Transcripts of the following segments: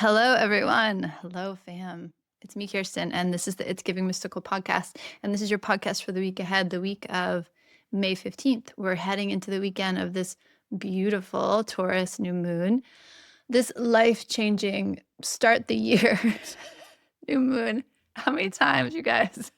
Hello, everyone. Hello, fam. It's me, Kirsten, and this is the It's Giving Mystical podcast. And this is your podcast for the week ahead, the week of May 15th. We're heading into the weekend of this beautiful Taurus New Moon, this life changing start the year new moon. How many times, you guys,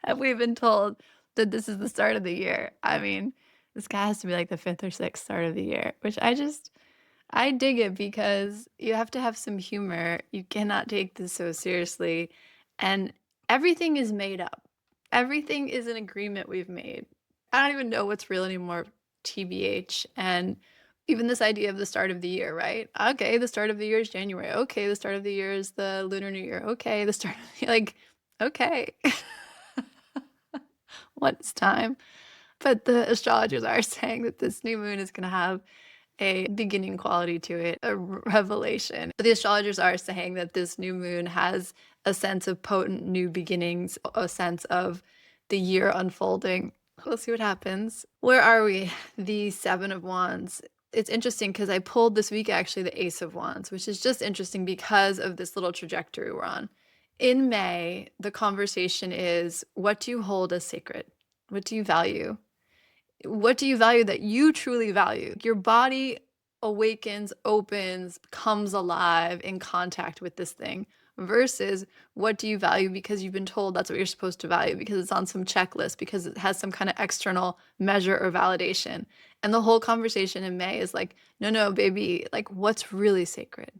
have we been told that this is the start of the year? I mean, this guy has to be like the fifth or sixth start of the year, which I dig it because you have to have some humor. You cannot take this so seriously. And everything is made up. Everything is an agreement we've made. I don't even know what's real anymore, TBH. And even this idea of the start of the year, right? Okay, the start of the year is January. Okay, the start of the year is the Lunar New Year. Okay, the start of the like, okay. What's time? But the astrologers are saying that this new moon is going to have a beginning quality to it, a revelation. The astrologers are saying that this new moon has a sense of potent new beginnings, a sense of the year unfolding. We'll see what happens. Where are we? The Seven of Wands. It's interesting because I pulled this week actually the Ace of Wands, which is just interesting because of this little trajectory we're on. In May, the conversation is, what do you hold as sacred? What do you value? What do you value that you truly value? Your body awakens, opens, comes alive in contact with this thing versus what do you value because you've been told that's what you're supposed to value because it's on some checklist, because it has some kind of external measure or validation. And the whole conversation in May is like, no, no, baby, like what's really sacred?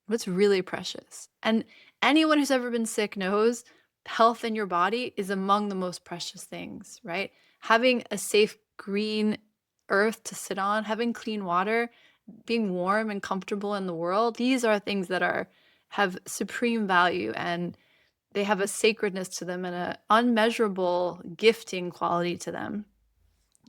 What's really precious? And anyone who's ever been sick knows health in your body is among the most precious things, right? Having a safe green earth to sit on, having clean water, being warm and comfortable in the world, these are things that have supreme value, and they have a sacredness to them and an unmeasurable gifting quality to them.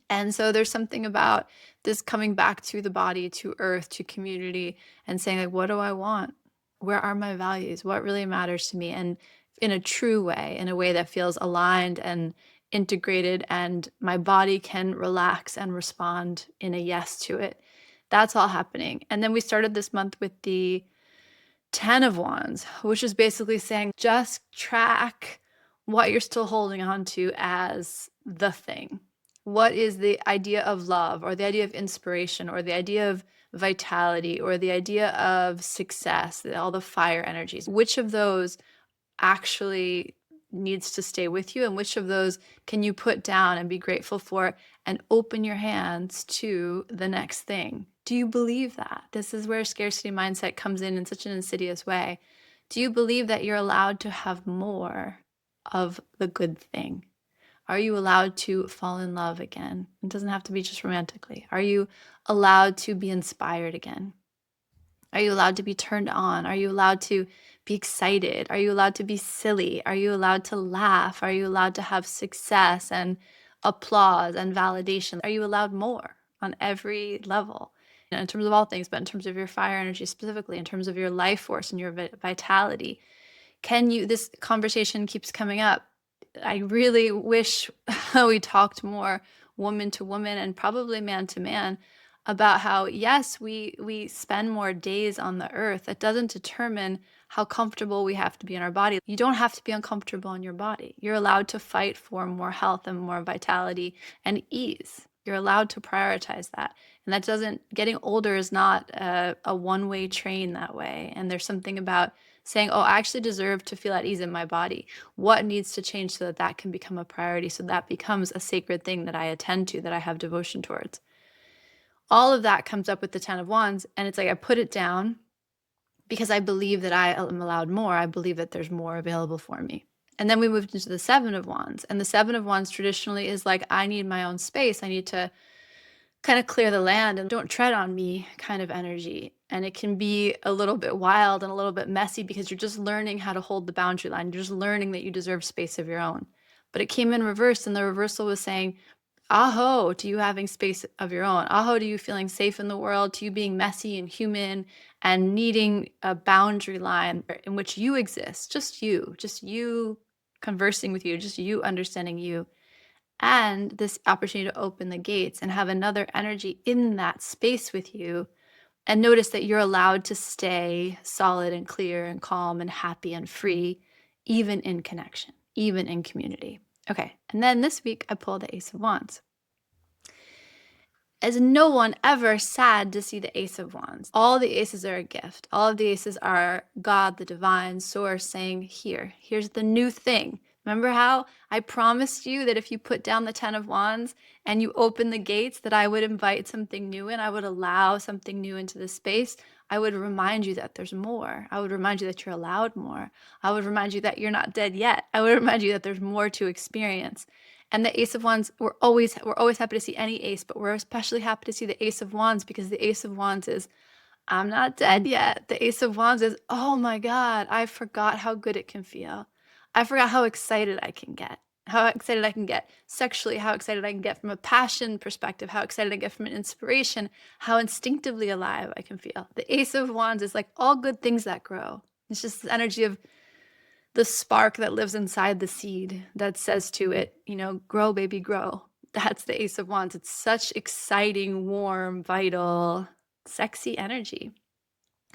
And so there's something about this coming back to the body, to earth, to community, and saying, like, what do I want? Where are my values? What really matters to me? And in a true way, in a way that feels aligned and integrated, and my body can relax and respond in a yes to it. That's all happening. And then we started this month with the 10 of Wands, which is basically saying just track what you're still holding on to as the thing. What is the idea of love, or the idea of inspiration, or the idea of vitality, or the idea of success, all the fire energies? Which of those actually needs to stay with you, and which of those can you put down and be grateful for and open your hands to the next thing? Do you believe that? This is where scarcity mindset comes in such an insidious way. Do you believe that you're allowed to have more of the good thing? Are you allowed to fall in love again? It doesn't have to be just romantically. Are you allowed to be inspired again? Are you allowed to be turned on? Are you allowed to be excited? Are you allowed to be silly? Are you allowed to laugh? Are you allowed to have success and applause and validation? Are you allowed more on every level? In terms of all things, but in terms of your fire energy specifically, in terms of your life force and your vitality, this conversation keeps coming up. I really wish we talked more woman to woman and probably man to man about how, yes, we spend more days on the earth. That doesn't determine how comfortable we have to be in our body. You don't have to be uncomfortable in your body. You're allowed to fight for more health and more vitality and ease. You're allowed to prioritize that. And that doesn't, getting older is not a one-way train that way. And there's something about saying, oh, I actually deserve to feel at ease in my body. What needs to change so that that can become a priority, so that becomes a sacred thing that I attend to, that I have devotion towards? All of that comes up with the 10 of Wands, and it's like I put it down because I believe that I am allowed more. I believe that there's more available for me. And then we moved into the 7 of Wands, and the 7 of Wands traditionally is like, I need my own space. I need to kind of clear the land and don't tread on me kind of energy. And it can be a little bit wild and a little bit messy because you're just learning how to hold the boundary line. You're just learning that you deserve space of your own. But it came in reverse, and the reversal was saying, aho to you having space of your own. Aho to you feeling safe in the world, to you being messy and human and needing a boundary line in which you exist, just you conversing with you, just you understanding you. And this opportunity to open the gates and have another energy in that space with you And notice that you're allowed to stay solid and clear and calm and happy and free, even in connection, even in community. Okay, and then this week I pulled the Ace of Wands. Is no one ever sad to see the Ace of Wands? All the aces are a gift. All of the aces are God, the divine source saying, here's the new thing. Remember how I promised you that if you put down the 10 of Wands and you open the gates, that I would invite something new in, I would allow something new into the space. I would remind you that there's more. I would remind you that you're allowed more. I would remind you that you're not dead yet. I would remind you that there's more to experience. And the Ace of Wands, we're always happy to see any ace, but we're especially happy to see the Ace of Wands because the Ace of Wands is, I'm not dead yet. The Ace of Wands is, oh my God, I forgot how good it can feel. I forgot how excited I can get. How excited I can get sexually, how excited I can get from a passion perspective, how excited I get from an inspiration, how instinctively alive I can feel. The Ace of Wands is like all good things that grow. It's just the energy of the spark that lives inside the seed that says to it, grow, baby, grow. That's the Ace of Wands. It's such exciting, warm, vital, sexy energy.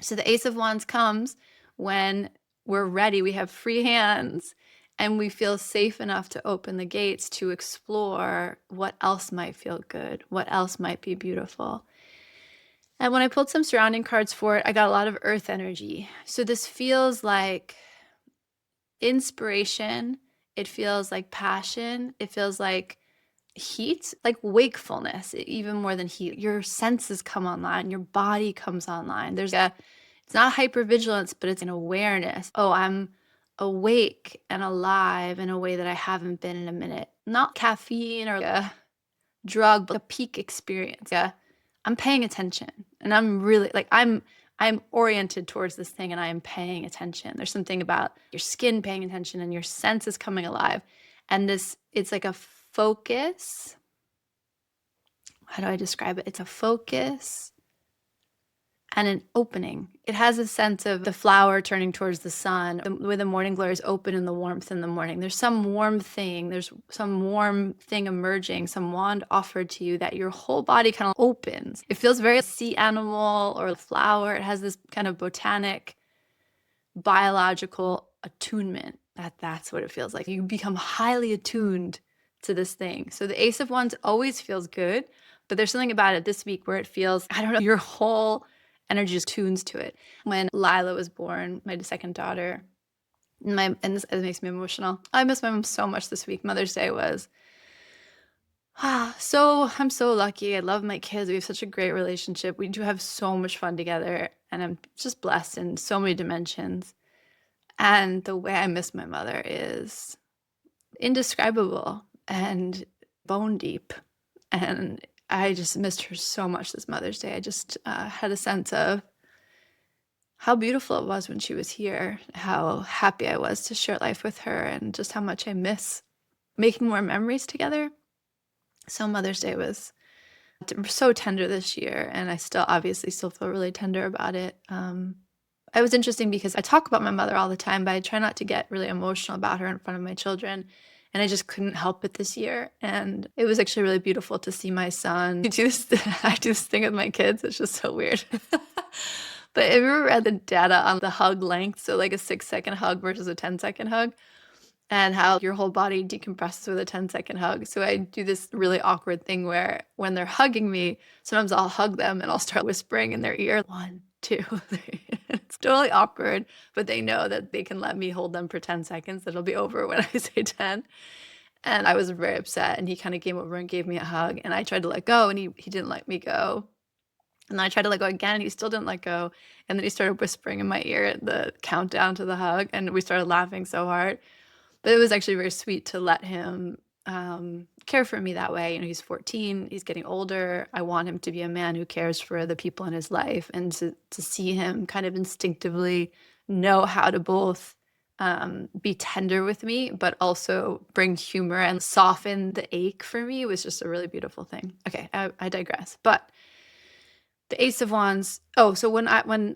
So the Ace of Wands comes when we're ready, we have free hands, and we feel safe enough to open the gates to explore what else might feel good, what else might be beautiful. And when I pulled some surrounding cards for it, I got a lot of earth energy. So this feels like inspiration, it feels like passion, it feels like heat, like wakefulness, even more than heat. Your senses come online, your body comes online. It's not hypervigilance, but it's an awareness. Oh, I'm awake and alive in a way that I haven't been in a minute. Not caffeine or a drug, but a peak experience. Yeah. I'm paying attention, and I'm really I'm oriented towards this thing, and I am paying attention. There's something about your skin paying attention and your senses coming alive. And it's like a focus. How do I describe it? It's a focus and an opening. It has a sense of the flower turning towards the sun, where the morning glory is open in the warmth in the morning. There's some warm thing, emerging, some wand offered to you that your whole body kind of opens. It feels very sea animal or flower. It has this kind of botanic, biological attunement. That's what it feels like. You become highly attuned to this thing. So the Ace of Wands always feels good, but there's something about it this week where it feels, I don't know, your whole energy just tunes to it. When Lila was born, my second daughter, and this makes me emotional. I miss my mom so much this week. Mother's Day was I'm so lucky. I love my kids. We have such a great relationship. We do have so much fun together, and I'm just blessed in so many dimensions. And the way I miss my mother is indescribable and bone deep. And I just missed her so much this Mother's Day. I just had a sense of how beautiful it was when she was here, how happy I was to share life with her, and just how much I miss making more memories together. So Mother's Day was so tender this year, and I obviously still feel really tender about it. It was interesting because I talk about my mother all the time, but I try not to get really emotional about her in front of my children. And I just couldn't help it this year. And it was actually really beautiful to see my son. I do this thing with my kids. It's just so weird. But have you ever read the data on the hug length? So like a 6-second hug versus a 10-second hug, and how your whole body decompresses with a 10-second hug. So I do this really awkward thing where when they're hugging me, sometimes I'll hug them and I'll start whispering in their ear, 1, 2, 3. It's totally awkward, but they know that they can let me hold them for 10 seconds. It'll be over when I say 10. And I was very upset, and he kind of came over and gave me a hug, and I tried to let go, and he didn't let me go. And then I tried to let go again, and he still didn't let go. And then he started whispering in my ear at the countdown to the hug, and we started laughing so hard. But it was actually very sweet to let him care for me that way. He's 14, he's getting older. I want him to be a man who cares for the people in his life, and to see him kind of instinctively know how to both be tender with me, but also bring humor and soften the ache for me was just a really beautiful thing. Okay, I digress. But the Ace of Wands. Oh, so when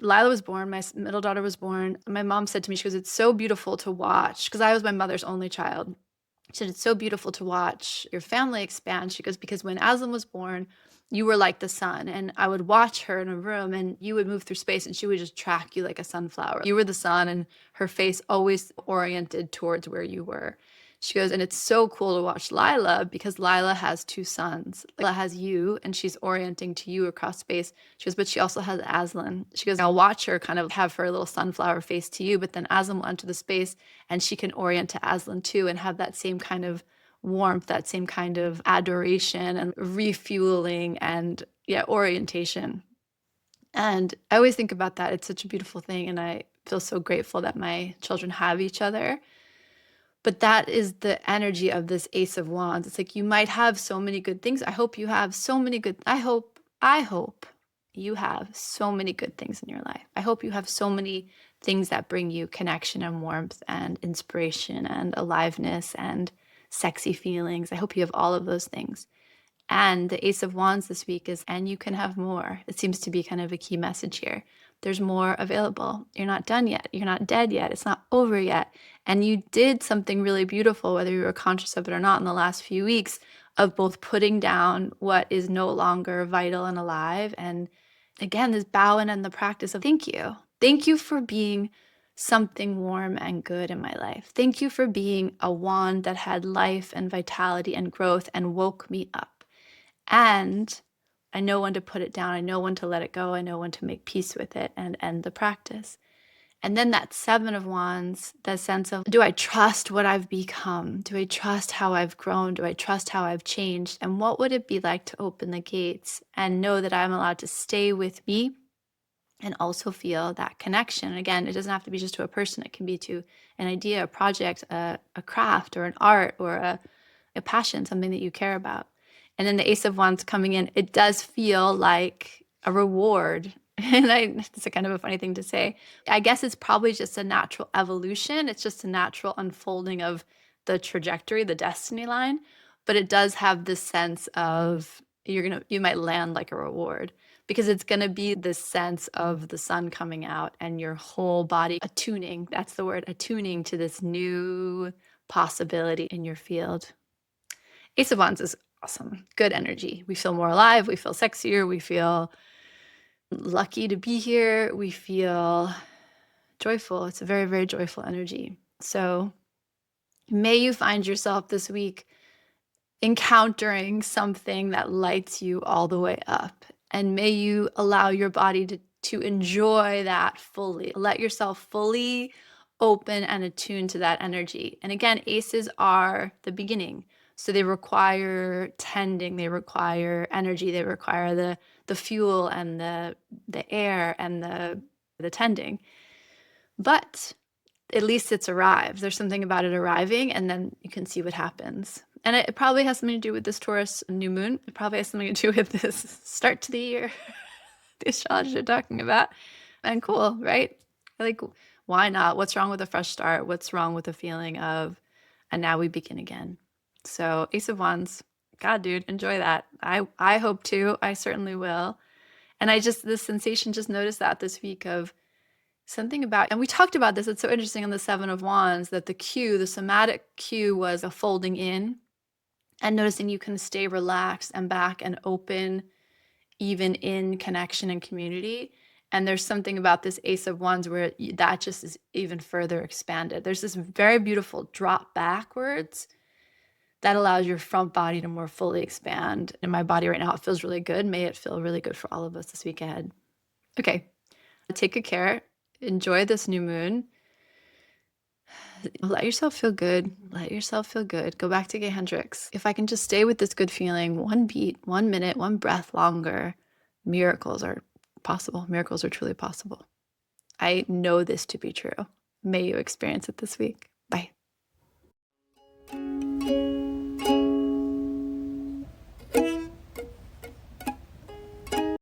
Lila was born, my middle daughter was born, my mom said to me, she goes, it's so beautiful to watch, because I was my mother's only child. She said, it's so beautiful to watch your family expand. She goes, because when Aslan was born, you were like the sun, and I would watch her in a room and you would move through space and she would just track you like a sunflower. You were the sun and her face always oriented towards where you were. She goes, and it's so cool to watch Lila because Lila has two suns. Lila has you and she's orienting to you across space. She goes, but she also has Aslan. She goes, I'll watch her kind of have her little sunflower face to you, but then Aslan will enter the space and she can orient to Aslan too and have that same kind of warmth, that same kind of adoration and refueling and orientation. And I always think about that. It's such a beautiful thing. And I feel so grateful that my children have each other. But that is the energy of this Ace of Wands. It's like you might have so many good things. I hope you have so many good, I hope you have so many good things in your life. I hope you have so many things that bring you connection and warmth and inspiration and aliveness and sexy feelings. I hope you have all of those things. And the Ace of Wands this week is, and you can have more. It seems to be kind of a key message here. There's more available. You're not done yet. You're not dead yet. It's not over yet. And you did something really beautiful, whether you were conscious of it or not, in the last few weeks, of both putting down what is no longer vital and alive. And again, this bowing and the practice of thank you. Thank you for being something warm and good in my life. Thank you for being a wand that had life and vitality and growth and woke me up. And I know when to put it down. I know when to let it go. I know when to make peace with it and end the practice. And then that Seven of Wands, the sense of, do I trust what I've become? Do I trust how I've grown? Do I trust how I've changed? And what would it be like to open the gates and know that I'm allowed to stay with me and also feel that connection? And again, it doesn't have to be just to a person. It can be to an idea, a project, a craft, or an art, or a passion, something that you care about. And then the Ace of Wands coming in, it does feel like a reward. And it's a kind of a funny thing to say. I guess it's probably just a natural evolution. It's just a natural unfolding of the trajectory, the destiny line. But it does have this sense of you might land like a reward, because it's going to be this sense of the sun coming out and your whole body attuning. That's the word, attuning to this new possibility in your field. Ace of Wands is awesome. Good energy. We feel more alive. We feel sexier. We feel lucky to be here. We feel joyful. It's a very, very joyful energy. So may you find yourself this week encountering something that lights you all the way up. And may you allow your body to enjoy that fully. Let yourself fully open and attune to that energy. And again, aces are the beginning. So they require tending, they require energy, they require the fuel and the air and the tending. But at least it's arrived. There's something about it arriving, and then you can see what happens. And it probably has something to do with this Taurus New Moon. It probably has something to do with this start to the year, the astrology are talking about. And cool, right? Like, why not? What's wrong with a fresh start? What's wrong with a feeling of, and now we begin again? So Ace of Wands, God, dude, enjoy that. I hope to. I certainly will. And this sensation, just noticed that this week of something about, and we talked about this, it's so interesting on the Seven of Wands, that the somatic cue was a folding in and noticing you can stay relaxed and back and open, even in connection and community. And there's something about this Ace of Wands where that just is even further expanded. There's this very beautiful drop backwards that allows your front body to more fully expand. In my body right now, it feels really good. May it feel really good for all of us this week ahead. Okay, take good care. Enjoy this new moon. Let yourself feel good. Let yourself feel good. Go back to Gay Hendricks. If I can just stay with this good feeling, 1 beat, 1 minute, 1 breath longer, miracles are possible. Miracles are truly possible. I know this to be true. May you experience it this week.